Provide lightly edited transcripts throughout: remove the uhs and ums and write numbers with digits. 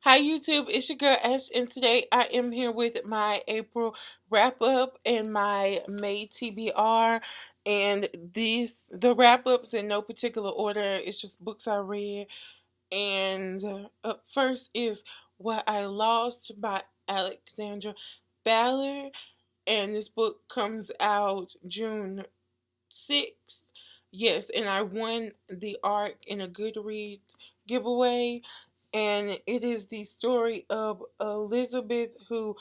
Hi YouTube, it's your girl Ash, and today I am here with my April wrap up and my May TBR. And the wrap ups in no particular order. It's just books I read. And up first is What I Lost by Alexandra Ballard, and this book comes out June 6th. Yes, and I won the ARC in a Goodreads giveaway. And it is the story of Elizabeth, who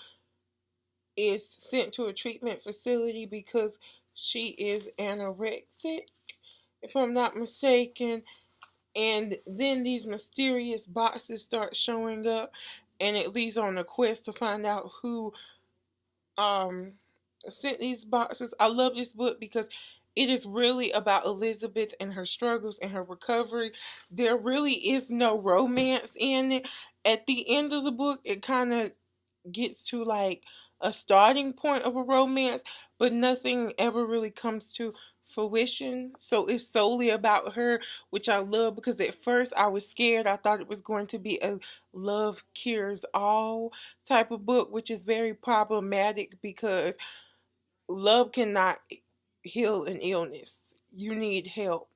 is sent to a treatment facility because she is anorexic, if I'm not mistaken. And then these mysterious boxes start showing up, and it leads on a quest to find out who um sent these boxes. I love this book because it is really about Elizabeth and her struggles and her recovery. There really is no romance in it. At the end of the book, it kind of gets to like a starting point of a romance, but nothing ever really comes to fruition. So it's solely about her, which I love because at first I was scared. I thought it was going to be a love cures all type of book, which is very problematic because love cannot heal an illness. You need help.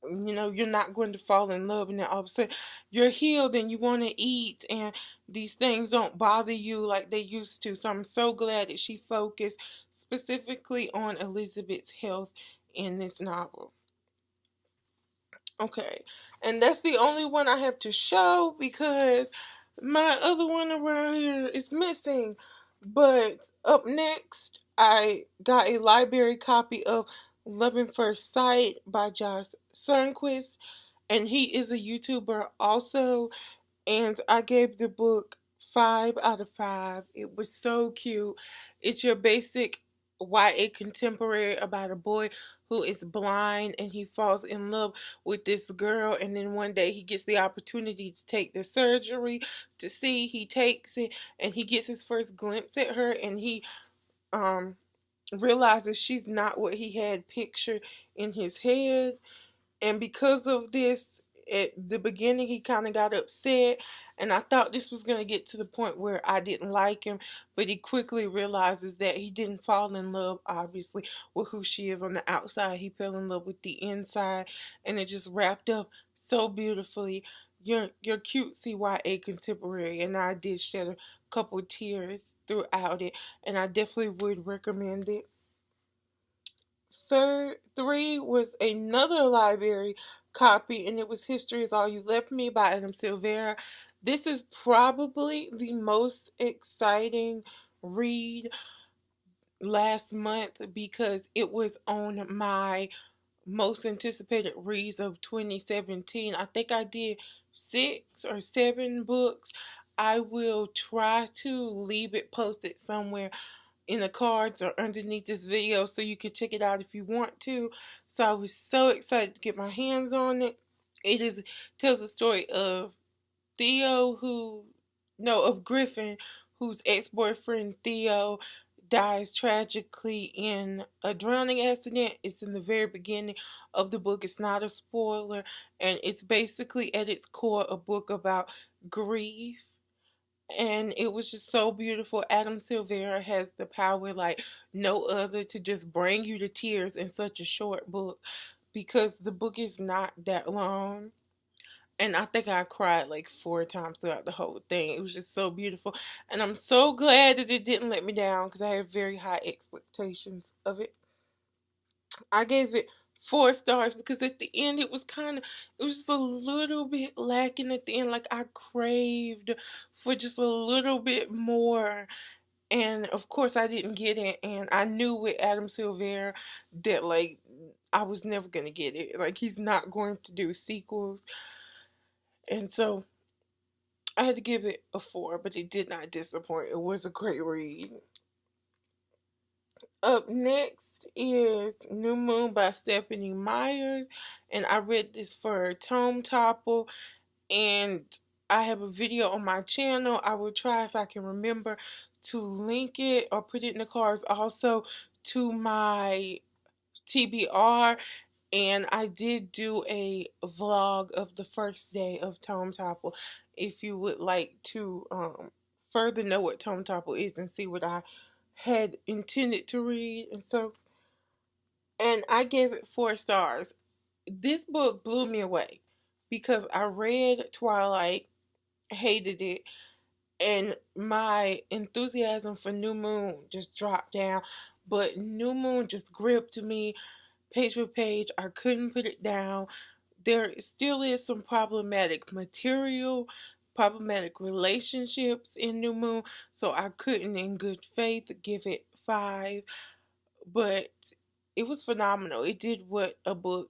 You're not going to fall in love and then all of a sudden you're healed and you want to eat and these things don't bother you like they used to. So I'm so glad that she focused specifically on Elizabeth's health in this novel. Okay, and that's the only one I have to show because my other one around here is missing. But up next, I got a library copy of Loving First Sight by Josh Sundquist, and he is a YouTuber also. And I gave the book 5 out of 5. It was so cute. It's your basic YA contemporary about a boy who is blind and he falls in love with this girl, and then one day he gets the opportunity to take the surgery to see. He takes it and he gets his first glimpse at her, and he um realizes she's not what he had pictured in his head. And because of this, at the beginning, he kind of got upset. And I thought this was going to get to the point where I didn't like him. But he quickly realizes that he didn't fall in love, obviously, with who she is on the outside. He fell in love with the inside. And it just wrapped up so beautifully. Your cutesy YA contemporary. And I did shed a couple of tears throughout it. And I definitely would recommend it. Third, three was another library copy, and it was History Is All You Left Me by Adam Silvera. This is probably the most exciting read last month because it was on my most anticipated reads of 2017. I think I did 6 or 7 books. I will try to leave it posted somewhere in the cards or underneath this video so you can check it out if you want to. So I was so excited to get my hands on it. Tells the story of Theo who no of Griffin, whose ex-boyfriend Theo dies tragically in a drowning accident. It's in the very beginning of the book. It's not a spoiler, and it's basically at its core a book about grief, and it was just so beautiful. Adam Silvera has the power like no other to just bring you to tears in such a short book because the book is not that long. And I think I cried like 4 times throughout the whole thing. It was just so beautiful. And I'm so glad that it didn't let me down because I have very high expectations of it. I gave it 4 stars because at the end it was just a little bit lacking at the end. Like I craved for just a little bit more. And of course I didn't get it. And I knew with Adam Silvera that like I was never gonna get it. Like he's not going to do sequels. And so I had to give it a 4, but it did not disappoint. It was a great read. Up next is New Moon by Stephanie Myers, and I read this for Tome Topple, and I have a video on my channel. I will try if I can remember to link it or put it in the cards also to my TBR. And I did do a vlog of the first day of Tome Topple. If you would like to further know what Tome Topple is and see what I had intended to read, and I gave it 4 stars. This book blew me away because I read Twilight, hated it, and my enthusiasm for New Moon just dropped down. But New Moon just gripped me page by page. I couldn't put it down. There still is some problematic material, problematic relationships in New Moon, so I couldn't, in good faith, give it 5. But it was phenomenal. It did what a book,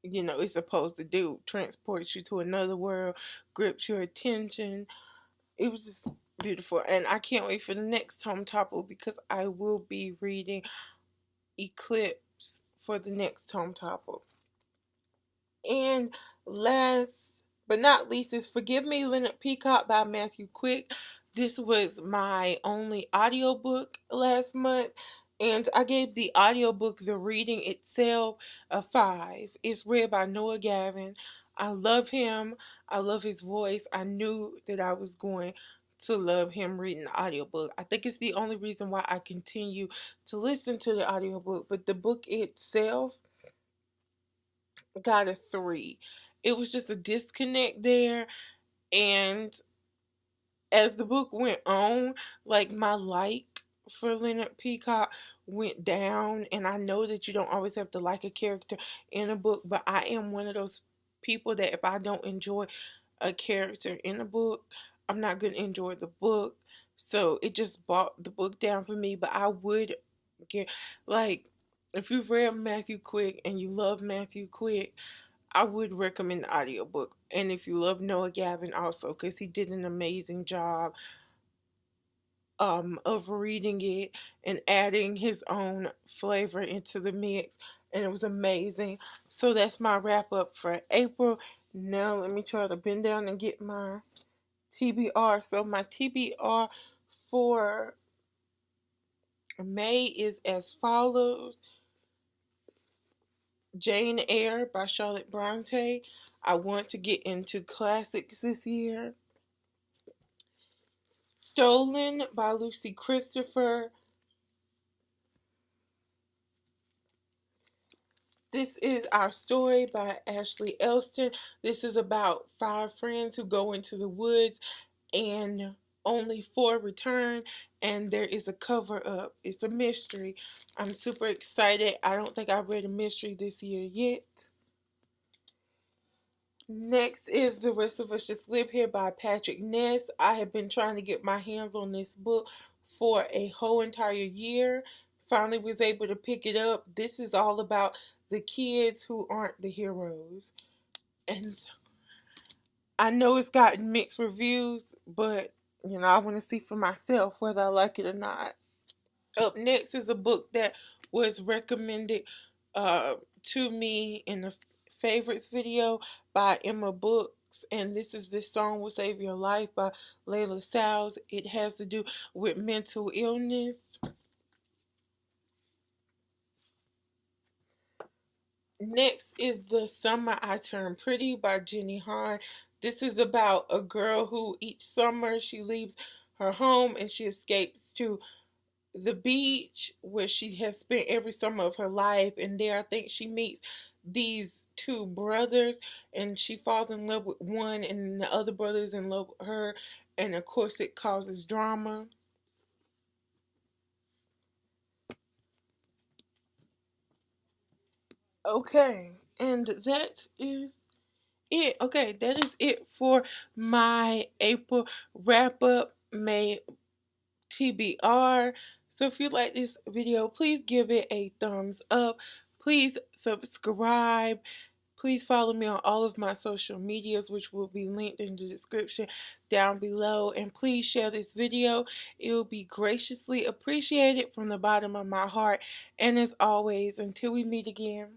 is supposed to do: transports you to another world, grips your attention. It was just beautiful, and I can't wait for the next Tome Topple because I will be reading Eclipse for the next Tome Topple. And last but not least is Forgive Me, Lynette Peacock by Matthew Quick. This was my only audiobook last month, and I gave the audiobook, the reading itself, a 5. It's read by Noah Gavin. I love him. I love his voice. I knew that I was going to love him reading the audiobook. I think it's the only reason why I continue to listen to the audiobook, but the book itself got a 3. It was just a disconnect there, and as the book went on, like, my like for Lynette Peacock went down. And I know that you don't always have to like a character in a book, but I am one of those people that if I don't enjoy a character in a book, I'm not going to enjoy the book. So it just brought the book down for me. But I would get, like, if you've read Matthew Quick and you love Matthew Quick, I would recommend the audiobook. And if you love Noah Gavin also, because he did an amazing job of reading it and adding his own flavor into the mix. And it was amazing. So that's my wrap up for April. Now let me try to bend down and get my TBR. So my TBR for May is as follows: Jane Eyre by Charlotte Bronte. I want to get into classics this year. Stolen by Lucy Christopher. This is Our Story by Ashley Elston. This is about 5 friends who go into the woods and only 4 return, and there is a cover up. It's a mystery. I'm super excited. I don't think I've read a mystery this year yet. Next is The Rest of Us Just Live Here by Patrick Ness. I have been trying to get my hands on this book for a whole entire year. Finally was able to pick it up. This is all about the kids who aren't the heroes. And I know it's gotten mixed reviews, but I want to see for myself whether I like it or not. Up next is a book that was recommended to me in the favorites video by Emma Books, and this is This Song Will Save Your Life by Layla Sowles. It has to do with mental illness. Next is The Summer I Turned Pretty by Jenny Han. This is about a girl who each summer she leaves her home and she escapes to the beach where she has spent every summer of her life, and there I think she meets these 2 brothers, and she falls in love with one, and the other brother is in love with her, and of course it causes drama. Okay, and that is it. Okay, that is it for my April wrap up, May TBR. So if you like this video, please give it a thumbs up. Please subscribe. Please follow me on all of my social medias, which will be linked in the description down below. And please share this video. It will be graciously appreciated from the bottom of my heart. And as always, until we meet again.